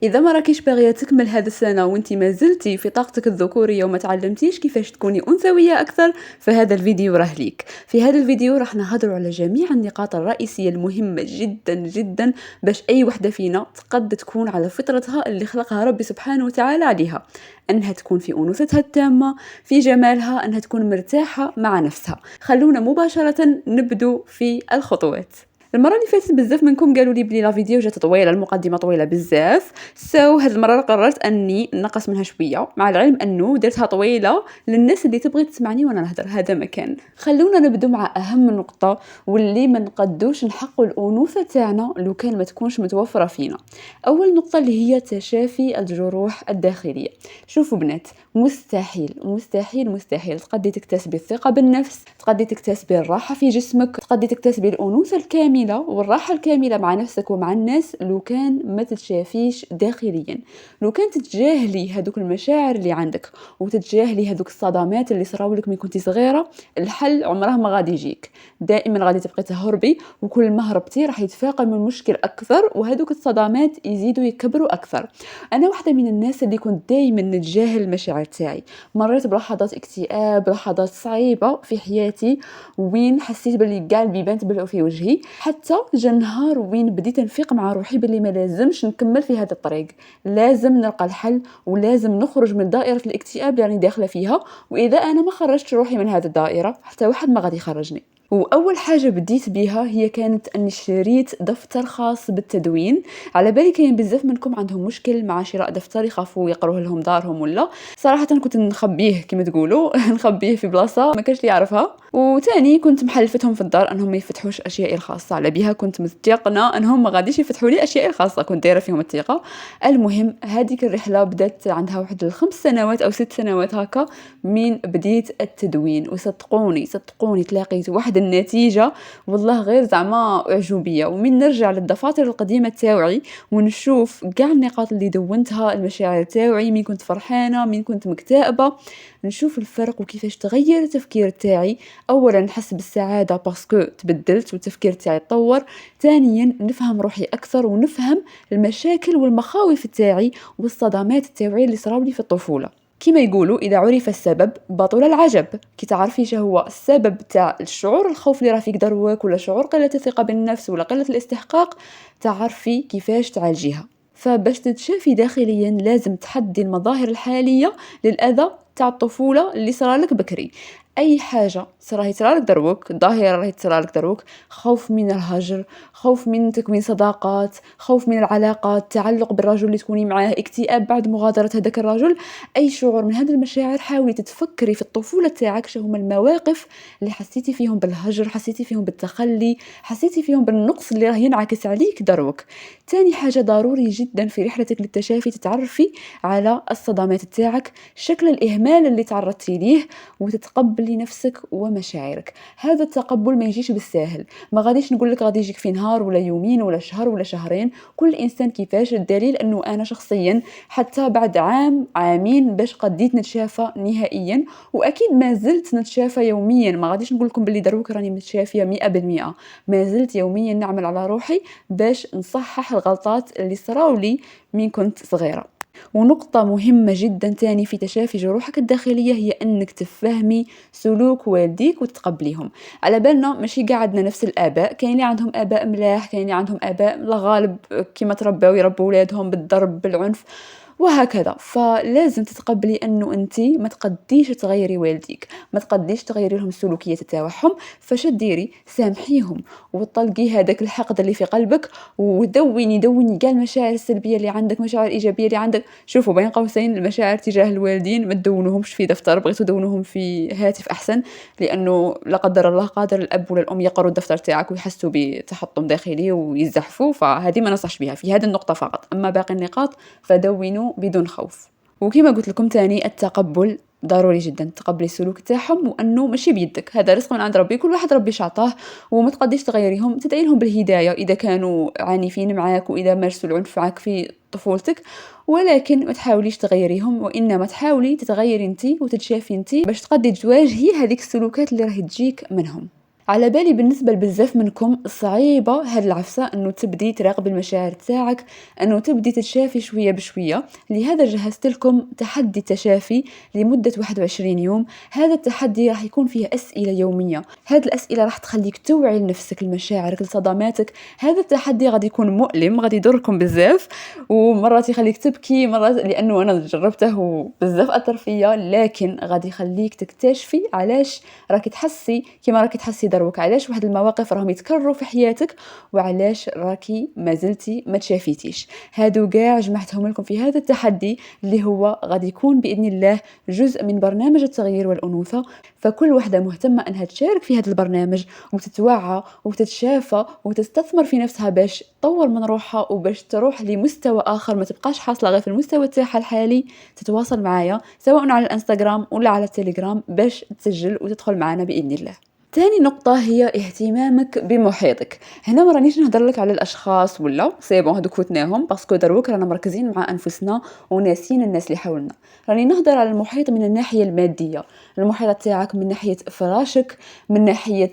إذا ما راكيش باغية تكمل هذا السنة وانتي ما زلتي في طاقتك الذكورية وما تعلمتيش كيفاش تكوني أنثوية أكثر، فهذا الفيديو راه ليك. في هذا الفيديو راح نهضروا على جميع النقاط الرئيسية المهمة جدا جدا باش أي وحدة فينا تقد تكون على فطرتها اللي خلقها ربي سبحانه وتعالى عليها، أنها تكون في أنوثتها التامة، في جمالها، أنها تكون مرتاحة مع نفسها. خلونا مباشرة نبدو في الخطوات. المره اللي فاتت بزاف منكم قالوا لي بلي لا فيديو جات طويله، المقدمه طويله بزاف، هاد المره قررت اني نقص منها شويه، مع العلم انه درتها طويله للناس اللي تبغي تسمعني وانا نهضر. هذا مكان. خلونا نبدو مع اهم نقطه واللي ما نقدوش نحققوا الانوثه تاعنا لو كان ما تكونش متوفره فينا. اول نقطه اللي هي تشافي الجروح الداخليه. شوفوا بنات، مستحيل مستحيل مستحيل تقدي تكتسبي الثقه بالنفس، تقدي تكتسبي الراحه في جسمك، تقدي تكتسبي الانوثه الكامله والراحة الكاملة مع نفسك ومع الناس لو كان ما تتشافيش داخليا. لو كان تتجاهلي هذوك المشاعر اللي عندك وتتجاهلي هذوك الصدمات اللي صراولك من كنتي صغيرة، الحل عمره ما غادي يجيك. دائما غادي تبقي تهربي، وكل ما هربتي راح يتفاقم المشكل أكثر وهذوك الصدمات يزيدوا يكبروا أكثر. أنا واحدة من الناس اللي كنت دائما نتجاهل المشاعر تاعي. مريت بلحظات اكتئاب، لحظات صعيبة في حياتي وين حسيت باللي كاع البيبان تبلعوا في وجهي، حتى جا نهار وين بديت نفيق مع روحي باللي ما لازمش نكمل في هذا الطريق، لازم نلقى الحل ولازم نخرج من دائرة الاكتئاب اللي راني داخله فيها، واذا انا ما خرجت روحي من هذه الدائرة حتى واحد ما غادي يخرجني. واول حاجه بديت بها هي كانت اني شريت دفتر خاص بالتدوين. على بالي كاين بزاف منكم عندهم مشكل مع شراء دفتر يخافوا يقروه لهم دارهم، ولا صراحه كنت نخبيه كما تقولوا نخبيه في بلاصه ما كانش اللي يعرفها. وتاني كنت محلفتهم في الدار انهم ما يفتحوش اشيائي الخاصه، على بها كنت متيقنه انهم ما غاديش يفتحوا لي اشيائي الخاصه، كنت دايره فيهم الثقه. المهم هذيك الرحله بدات عندها واحد 5 سنوات او 6 سنوات هكا من بديت التدوين، وصدقوني صدقوني تلاقيت واحد النتيجه والله غير زعما اعجوبيه. ومن نرجع للدفاتر القديمه تاوعي ونشوف كاع النقاط اللي دونتها، المشاعر تاوعي من كنت فرحانه من كنت مكتئبه، نشوف الفرق وكيفاش تغير التفكير تاعي. اولا نحس بالسعاده باسكو تبدلت والتفكير تاعي تطور. ثانيا نفهم روحي اكثر ونفهم المشاكل والمخاوف تاعي والصدمات التاوعيه اللي صراولي في الطفوله. كما يقولوا اذا عرف السبب بطل العجب. كي تعرفي شنو هو السبب تاع الشعور الخوف اللي راه فيك دروك، ولا شعور قله الثقه بالنفس، ولا قله الاستحقاق، تعرفي كيفاش تعالجيها. فباش تتشافي داخليا لازم تحدي المظاهر الحاليه للاذى تاع الطفوله اللي صرالك بكري. اي حاجه راهي تصرالك دروك، ظاهره راهي تصرالك دروك، خوف من الهجر، خوف من تكوين صداقات، خوف من العلاقات، تعلق بالرجل اللي تكوني معاه، اكتئاب بعد مغادره هذاك الرجل، اي شعور من هذه المشاعر حاولي تتفكري في الطفوله تاعك شنو هما المواقف اللي حسيتي فيهم بالهجر، حسيتي فيهم بالتخلي، حسيتي فيهم بالنقص اللي راه ينعكس عليك دروك. تاني حاجه ضروري جدا في رحلتك للتشافي تتعرفي على الصدمات تاعك، شكل الاهمال اللي تعرضتي ليه، وتتقبلي نفسك ومشاعرك. هذا التقبل ما يجيش بالساهل، ما غاديش نقول لك غادي يجيك في نهار ولا يومين ولا شهر ولا شهرين، كل انسان كيفاش. الدليل انه انا شخصيا حتى بعد عام عامين باش قديت نتشافى نهائيا، واكيد ما زلت نتشافى يوميا. ما غاديش نقول لكم باللي دروك راني متشافيه 100%، ما زلت يوميا نعمل على روحي باش نصحح الغلطات اللي صراولي من كنت صغيره. ونقطة مهمة جدا تاني في تشافي جروحك الداخلية هي أنك تفهمي سلوك والديك وتتقبليهم. على بالنا ماشي قاعدنا نفس الآباء، كاين اللي عندهم آباء ملاح، كاين اللي عندهم آباء الغالب كما تربوا يربوا ولادهم بالضرب بالعنف وهكذا. فلازم تتقبلي انه انتي ما تقديش تغيري والديك، ما تقديش تغيري لهم السلوكيات تاعهم. فاش ديري؟ سامحيهم وطلقي هذاك الحقد اللي في قلبك، ودوني كاع المشاعر السلبيه اللي عندك، مشاعر ايجابيه اللي عندك. شوفوا بين قوسين المشاعر تجاه الوالدين ما تدونوهمش في دفتر، بغيتوا دونوهم في هاتف احسن، لانه لا قدر الله قادر الاب ولا الام يقروا الدفتر تاعك ويحسوا بتحطم داخلي ويزحفوا. فهذه ما نصحش بها في هذه النقطه فقط، اما باقي النقاط فدونوا بدون خوف. وكما قلت لكم تاني التقبل ضروري جدا، تقبلي السلوك تاعهم وانه ماشي بيدك، هذا رزق من عند ربي، كل واحد ربي شعطاه وما تقديش تغيريهم. تدعي لهم بالهدايه اذا كانوا عنيفين معاك واذا مارسوا العنف معاك في طفولتك، ولكن ما تحاوليش تغيريهم، وانما تحاولي تتغيري انت وتتشافي انت باش تقدي تواجهي هذيك السلوكات اللي راهي تجيك منهم. على بالي بالنسبة لبزاف منكم صعيبة هاد العفسة انه تبدي تراقبي المشاعر تاعك، انه تبدي تتشافي شوية بشوية. لهذا جهزت لكم تحدي تشافي لمدة 21 يوم. هذا التحدي راح يكون فيه أسئلة يومية، هذه الأسئلة راح تخليك توعي لنفسك لمشاعرك لصدماتك. هذا التحدي غادي يكون مؤلم، غادي يضركم بزاف، ومرات يخليك تبكي، مرات لأنه أنا جربته وبزاف أثر فيا، لكن غادي يخليك تكتشفي علاش راكي تحسي كيما راكي تحسي دروك، علاش واحد المواقف راهم يتكرروا في حياتك، وعلاش راكي مازلتي ما تشافيتيش. هادو كاع جمعتهم لكم في هذا التحدي اللي هو غادي يكون بإذن الله جزء من برنامج التغيير والأنوثة. فكل وحدة مهتمة أنها تشارك في هذا البرنامج وتتوعى وتتشافى وتستثمر في نفسها باش تطور من روحها وباش تروح لمستوى آخر، ما تبقاش حاصلة غير في المستوى تاعها الحالي. تتواصل معايا سواء على الانستغرام ولا على التليجرام باش تسجل وتدخل معنا بإذن الله. تاني نقطة هي اهتمامك بمحيطك. هنا ما رانيش نهضر لك على الاشخاص ولا سيبون هذوك فوتناهم، باسكو دروك رانا مركزين مع انفسنا وناسين الناس اللي حولنا. راني نهضر على المحيط من الناحية المادية، المحيط تاعك من ناحية فراشك، من ناحية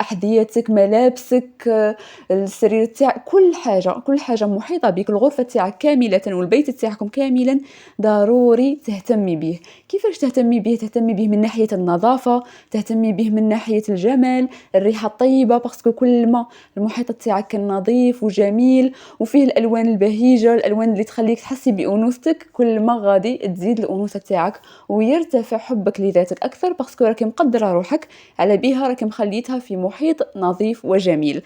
احذيتك، ملابسك، السرير تاعك، كل حاجة محيطة بك، الغرفة تاعك كاملة والبيت تاعكم كاملا ضروري تهتمي به. كيفاش تهتمي به؟ تهتمي به من ناحية النظافة، تهتمي به من ناحية الجمال، الريحة الطيبة، باسكو كل ما المحيط تاعك كان نظيف وجميل وفيه الالوان البهيجة، الالوان اللي تخليك تحسي بانوثتك، كل ما غادي تزيد الانوثة تاعك ويرتفع حبك لذاتك اكثر، باسكو راكي مقدرة روحك على بيها، راكي مخليتها في محيط نظيف وجميل.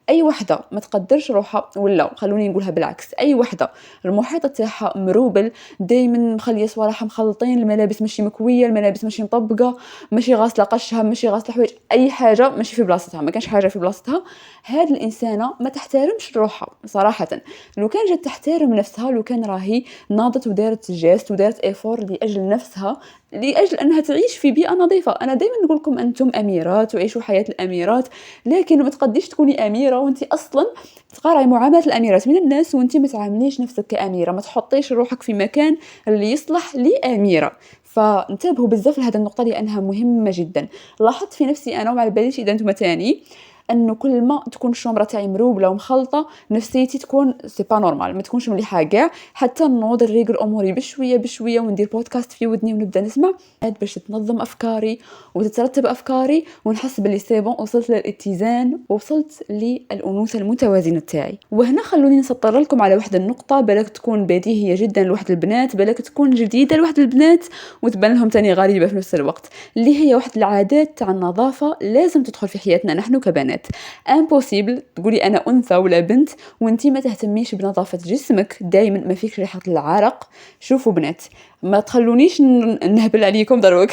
اي وحده ما تقدرش روحها، ولا خلوني نقولها بالعكس، اي وحده المحيط تاعها مروبل، دائما مخليه صوالحها مخلطين، الملابس ماشي مكويه، الملابس ماشي مطبقه، ماشي غاسله قشها، ماشي غاسله حوايج، اي حاجه ماشي في بلاصتها، ما كانش حاجه في بلاصتها، هذه الانسانه ما تحترمش روحها صراحه. لو كان جات تحترم نفسها، لو كان راهي ناضت ودارت جيست ودارت ايفور لاجل نفسها، لاجل انها تعيش في بيئه نظيفه. انا دائما نقول لكم انتم اميرات وعيشوا حياه الاميرات، لكن ما تقديش تكوني اميره وانت اصلا تقارعي معامله الاميرات من الناس وانت ما تعامليش نفسك كاميره، ما تحطيش روحك في مكان اللي يصلح لاميره. فانتبهوا بزاف لهذه النقطه لانها مهمه جدا. لاحظت في نفسي انا وما على باليش اذا انتم تاني، انه كل ما تكون الشومره تاعي مروبله ومخلطه، نفسيتي تكون سي با نورمال، ما تكونش مليحه كاع. حتى نوض نريقل اموري بشويه بشويه وندير بودكاست في ودني ونبدا نسمع باش تنظم افكاري وتترتب افكاري، ونحس باللي سي بون وصلت للاتزان ووصلت للانوثه المتوازنه تاعي. وهنا خلوني نسطر لكم على واحده النقطه بالك تكون بديهيه جدا لواحد البنات، بالك تكون جديده لواحد البنات وتبان لهم تاني غريبه في نفس الوقت، اللي هي واحد العادات تاع النظافه لازم تدخل في حياتنا نحن كبنات. امبوسيبل تقولي انا انثى ولا بنت وانتي ما تهتميش بنظافه جسمك، دائما ما فيكش ريحه العرق. شوفوا بنات، ما تخلونيش نهبل عليكم دروك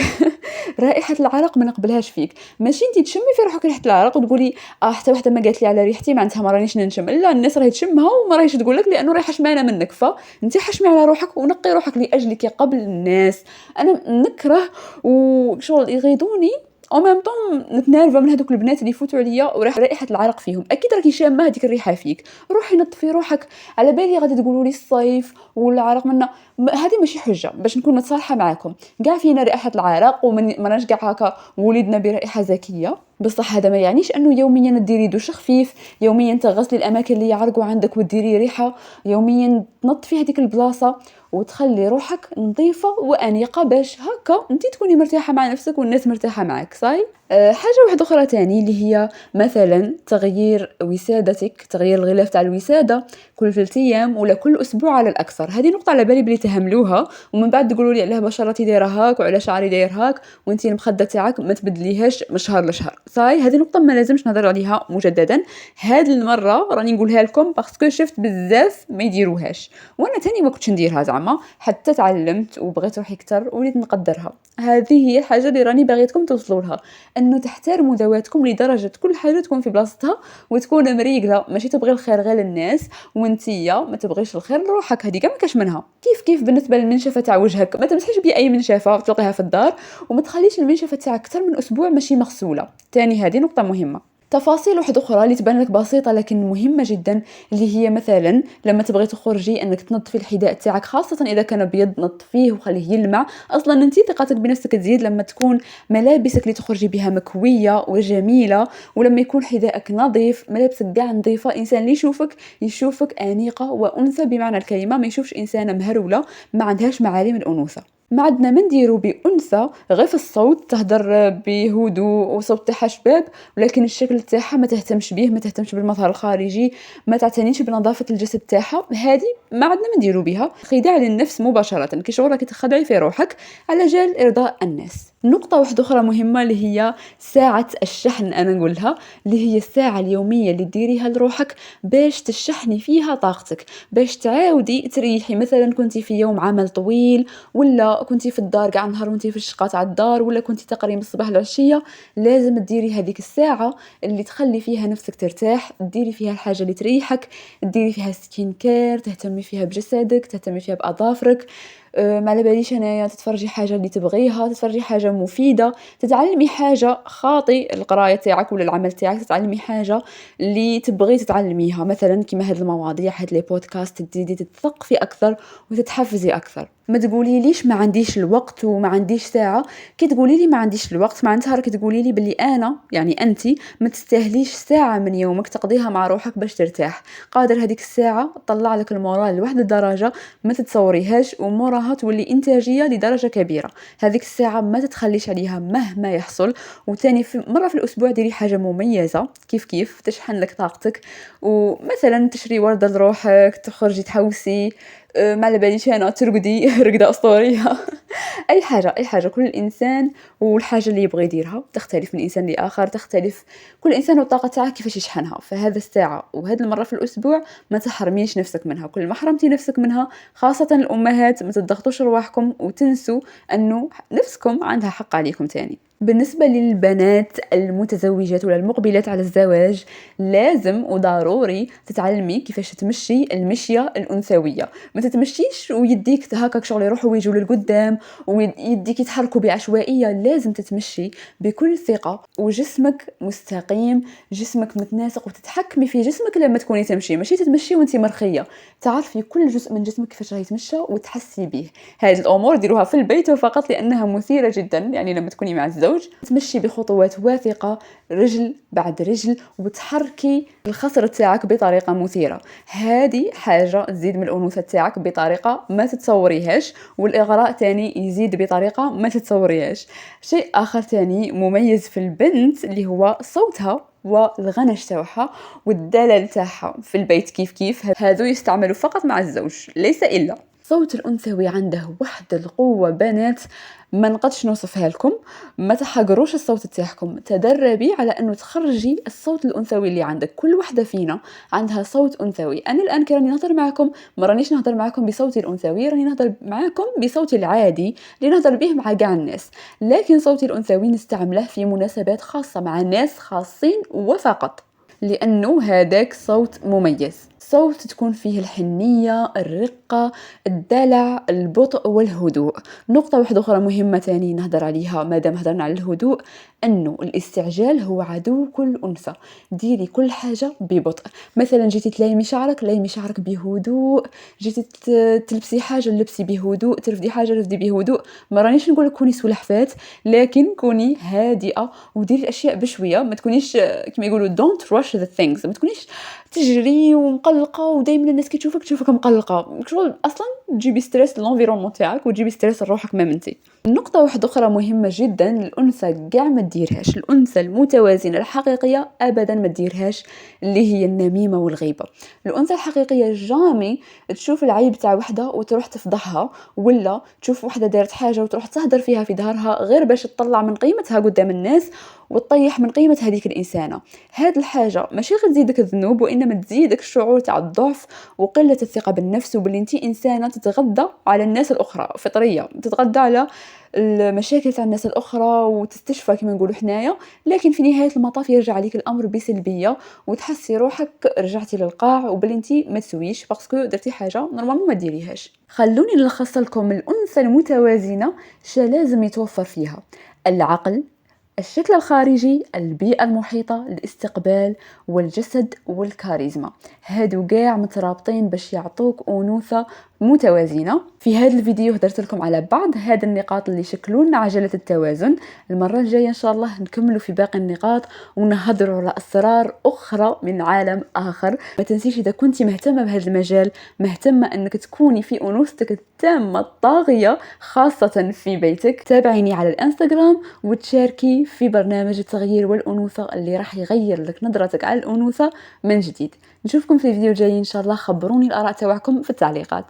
رائحه العرق ما نقبلهاش فيك. ماشي انتي تشمي في روحك ريحه العرق وتقولي حتى وحده ما قالت لي على ريحتي معناتها ما رانيش ننشم، لا، الناس راهي تشمها وما راهيش تقول لك لانه رايحه شمانه منك. فانتي حشمي على روحك ونقي روحك لاجلك قبل الناس. انا نكره وشغل يغيظوني او ميم طون نتنرفى من هذوك البنات اللي يفوتوا عليا ورائحه العرق فيهم. اكيد راكي شامه هذيك الريحه فيك، روحي نظفي روحك. على بالي غادي تقولوا لي الصيف والعرق منا، هذه ماشي حجه باش نكون متصالحه معكم. كاع فينا رائحه العرق وماناش كاع هكا ولدنا برائحه زكيه، بصح هذا ما يعنيش انه يوميا ديري دوش خفيف، يوميا تغسلي الاماكن اللي يعرقوا عندك وديري ريحه، يوميا تنظفي هذيك البلاصه وتخلي روحك نظيفه وانيقه باش هكا انت تكوني مرتاحه مع نفسك والناس مرتاحه معك. صاي حاجه واحده اخرى تاني اللي هي مثلا تغيير وسادتك، تغيير الغلاف تاع الوساده كل 3 ايام ولا كل اسبوع على الاكثر. هذه نقطه على بالي بلي تهملوها ومن بعد تقولوا لي علاه بشرتي دايره هاك وعلى شعري داير هاك وانتي المخده تاعك ما تبدليهاش من شهر لشهر. صاي هذه نقطه ما لازمش نهضر عليها مجددا، هذه المره راني نقولها لكم باسكو شفت بزاف ما يديروهاش وانا تاني ما كنتش نديرها زعما، حتى تعلمت وبغيت روحي اكثر وليت نقدرها. هذه هي الحاجه اللي راني باغيتكم توصلوا لها، انه تحترموا ذواتكم لدرجه كل حاجه تكون في بلاصتها وتكون مريقله، ماشي تبغي الخير غير للناس وانتيا ما تبغيش الخير لروحك. هذه كاع ما كاش منها. كيف بالنسبه للمنشفه تاع وجهك، ما تمسحيش باي منشفه تلقيها في الدار وما تخليش المنشفه تاعك اكثر من اسبوع ماشي مغسوله. تاني هذه نقطه مهمه. تفاصيل واحدة أخرى اللي تبان لك بسيطة لكن مهمة جدا، اللي هي مثلا لما تبغي تخرجي أنك تنظفي الحذاء تاعك، خاصة إذا كان أبيض نظفيه وخليه يلمع. أصلا أنت ثقتك بنفسك تزيد لما تكون ملابسك اللي تخرجي بها مكوية وجميلة، ولما يكون حذائك نظيف، ملابسك كاع نظيفة، إنسان اللي يشوفك أنيقة وأنثى بمعنى الكلمة، ما يشوفش إنسانة مهرولة ما عندهاش معالم الأنوثة. ما عندنا ما نديرو بأنثى غير في الصوت، تهدر بهدوء وصوت تاعها شباب، ولكن الشكل تاعها ما تهتمش به، ما تهتمش بالمظهر الخارجي، ما تعتنيش بنظافة الجسد تاعها. هذه ما عندنا ما نديرو بها، خداع للنفس مباشرة، كي شغل راكي تخدعي في روحك على جال إرضاء الناس. نقطة واحدة أخرى مهمة اللي هي ساعة الشحن، أنا نقولها اللي هي الساعة اليومية اللي ديريها لروحك باش تشحني فيها طاقتك، باش تعاودي تريحي. مثلا كنتي في يوم عمل طويل، ولا كنتي في الدار قاع نهار وانتي في الشقة تاع الدار، ولا كنتي تقري من الصباح للعشية، لازم تديري هذيك الساعة اللي تخلي فيها نفسك ترتاح، تديري فيها الحاجة اللي تريحك، تديري فيها سكين كير، تهتمي فيها بجسدك، تهتمي فيها بأظافرك. ما على باليش انايا تتفرجي حاجه اللي تبغيها، تتفرجي حاجه مفيده، تتعلمي حاجه خاطي القرايه تاعك ولا العمل تاعك، تتعلمي حاجه اللي تبغي تتعلميها، مثلا كيما هاد المواضيع، هاد لي بودكاست، تزيدي تتثقفي اكثر وتتحفزي اكثر. ما تقولي ليش ما عنديش الوقت وما عنديش ساعه. كي تقولي لي ما عنديش الوقت، معناتها راكي تقولي لي بلي انا، يعني انت ما تستاهليش ساعه من يومك تقضيها مع روحك باش ترتاح. قادر هذيك الساعه تطلع لك المورال لواحد الدرجه ما تتصوريهاش، وموراها تولي انتاجيه لدرجه كبيره. هذيك الساعه ما تتخليش عليها مهما يحصل. وتاني في مره في الاسبوع ديري حاجه مميزه كيف تشحن لك طاقتك، ومثلا تشري ورده لروحك، تخرجي تحوسي، ما على باليش انا ترقدي رقده اسطوريه. اي حاجه كل انسان والحاجه اللي يبغي يديرها تختلف من انسان لاخر، تختلف كل انسان والطاقه تاعه كيفاش يشحنها. فهذا الساعه وهذه المره في الاسبوع ما تحرميش نفسك منها. كل ما حرمتي نفسك منها، خاصه الامهات، ما تضغطوش رواحكم وتنسوا انه نفسكم عندها حق عليكم تاني. بالنسبة للبنات المتزوجات ولا المقبلات على الزواج، لازم وضروري تتعلمي كيفاش تمشي المشية الأنثوية. ما تتمشيش ويديك هكاك شغل يروحوا ويجوا للقدام، ويديك يتحركوا بعشوائية. لازم تتمشي بكل ثقة وجسمك مستقيم، جسمك متناسق، وتتحكمي في جسمك لما تكوني تمشي، ماشي تتمشي وانتي مرخية. تعرفي كل جزء من جسمك كيفاش راه يتمشى وتحسي به. هذه الأمور ديروها في البيت وفقط لأنها مثيرة جدا، يعني لما تكوني مع الزوج تمشي بخطوات واثقة، رجل بعد رجل، وتحركي الخصر تاعك بطريقة مثيرة. هذه حاجة تزيد من الأنوثة تاعك بطريقة ما تتصوريهاش، والإغراء تاني يزيد بطريقة ما تتصوريهاش. شيء آخر تاني مميز في البنت اللي هو صوتها والغنش تاعها والدلال تاعها في البيت. كيف هذو يستعملوا فقط مع الزوج ليس إلا. صوت الأنثوي عنده واحد القوة بنات ما نقدش نوصفها لكم. ما تحقروش الصوت تاعكم، تدربي على انه تخرجي الصوت الانثوي اللي عندك. كل وحده فينا عندها صوت انثوي. انا الان كي راني نهضر معكم ما رانيش نهضر معكم بصوتي الانثوي، راني نهضر معكم بصوتي العادي اللي نهضر به مع كاع الناس، لكن صوتي الانثوي نستعمله في مناسبات خاصه مع ناس خاصين وفقط، لانه هذاك صوت مميز، صوت تكون فيه الحنية، الرقة، الدلع، البطء والهدوء. نقطة واحدة أخرى مهمة تاني نهدر عليها مادام هدرنا على الهدوء، أنه الاستعجال هو عدو كل أنثى. ديري كل حاجة ببطء. مثلا جيتي تلايمي شعرك بهدوء، جيتي تلبسي حاجة لبسي بهدوء، ترفدي حاجة رفدي بهدوء. ما رانيش نقولك كوني سلحفات، لكن كوني هادئة وديري الأشياء بشوية. ما تكونيش كما يقولوا don't rush the things، ما تكونيش تجري ومقلقه ودائما الناس كي تشوفك مقلقه، شغل اصلا تجيبي ستريس للانفيرونمون تاعك وتجيبي ستريس لروحك ما منتي. النقطه واحده اخرى مهمه جدا، الانثى كاع ما ديرهاش، الانثى المتوازنه الحقيقيه ابدا ما ديرهاش، اللي هي النميمه والغيبه. الانثى الحقيقيه جامي تشوف العيب تاع وحده وتروح تفضحها، ولا تشوف وحده دارت حاجه وتروح تهدر فيها في ظهرها غير باش تطلع من قيمتها قدام الناس وتطيح من قيمة هذيك الإنسانة. هذه الحاجة ماشي غير تزيدك الذنوب، وإنما تزيدك الشعور تاع الضعف وقلة الثقة بالنفس، وباللي انتي إنسانة تتغذى على الناس الأخرى، فطرية تتغذى على المشاكل تاع الناس الأخرى وتستشفى كما نقولوا حنايا. لكن في نهاية المطاف يرجع عليك الأمر بسلبية، وتحسي روحك رجعتي للقاع وباللي انتي ما تسويش باسكو درتي حاجة نورمالمون ما ديريهاش. خلوني نلخص لكم الأنثى المتوازنة شا لازم يتوفر فيها: العقل، الشكل الخارجي، البيئة المحيطة، الاستقبال والجسد والكاريزما، هادو قاع مترابطين باش يعطوك أنوثة متوازنة. في هذا الفيديو هدرت لكم على بعض هذه النقاط اللي يشكلون عجلة التوازن. المرة الجاية إن شاء الله نكملوا في باقي النقاط ونهضروا على أسرار أخرى من عالم آخر. ما تنسيش إذا كنتي مهتمة بهذا المجال، مهتمة أنك تكوني في أنوثتك التامة الطاغية خاصة في بيتك، تابعيني على الانستغرام وتشاركي في برنامج التغيير والأنوثة اللي راح يغير لك نظرتك على الأنوثة من جديد. نشوفكم في الفيديو الجاي إن شاء الله. خبروني الآراء تاعكم في التعليقات.